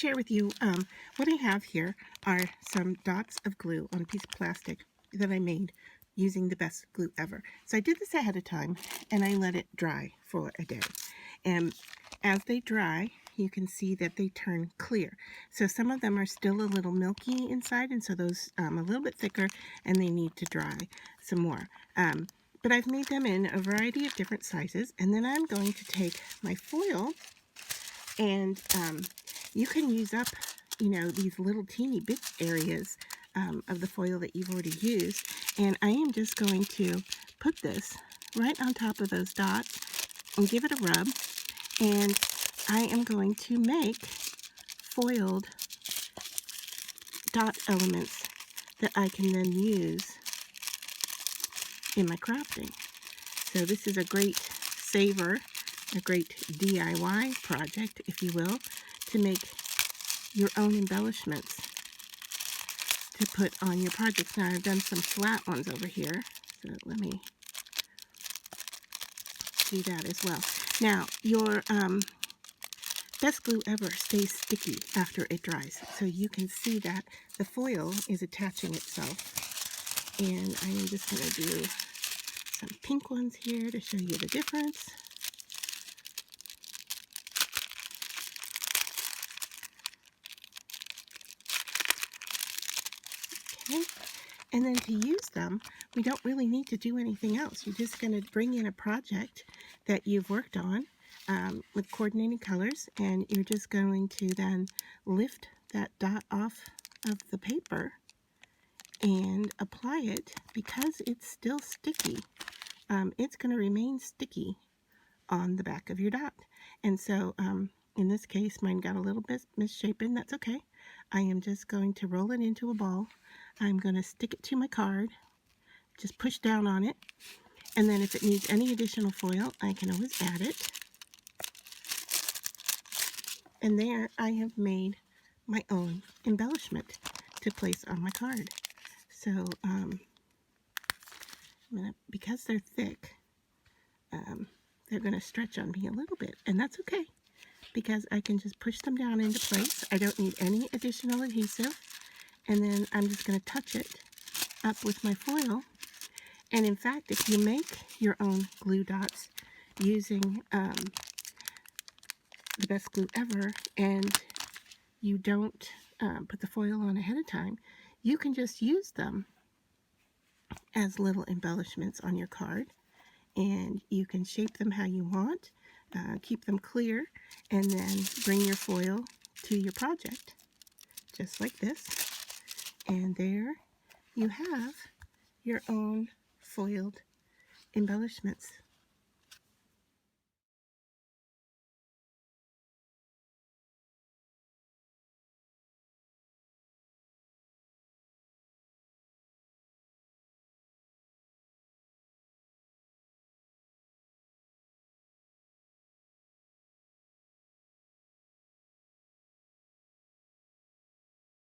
share with you what I have here are some dots of glue on a piece of plastic that I made using the best glue ever. So I did this ahead of time and I let it dry for a day. And as they dry, you can see that they turn clear. So some of them are still a little milky inside, and so those a little bit thicker, and they need to dry some more. But I've made them in a variety of different sizes, and then I'm going to take my foil, and you can use up, these little teeny bit areas of the foil that you've already used, and I am just going to put this right on top of those dots and give it a rub, and I am going to make foiled dot elements that I can then use in my crafting. So this is a great saver, a great DIY project, if you will, to make your own embellishments to put on your projects. Now I've done some flat ones over here, so let me do that as well. Now your best glue ever stays sticky after it dries, so you can see that the foil is attaching itself. And I am just going to do some pink ones here to show you the difference. Okay, and then to use them, we don't really need to do anything else. You're just going to bring in a project that you've worked on with coordinating colors, and you're just going to then lift that dot off of the paper and apply it. Because it's still sticky, it's going to remain sticky on the back of your dot. And so in this case, mine got a little bit misshapen. That's okay. I am just going to roll it into a ball. I'm going to stick it to my card, just push down on it, and then if it needs any additional foil, I can always add it. And there I have made my own embellishment to place on my card. So because they're thick, they're going to stretch on me a little bit, and that's okay, because I can just push them down into place. I don't need any additional adhesive, and then I'm just going to touch it up with my foil. And in fact, if you make your own glue dots using the best glue ever, and you don't put the foil on ahead of time, you can just use them as little embellishments on your card, and you can shape them how you want, keep them clear, and then bring your foil to your project just like this, and there you have your own foiled embellishments.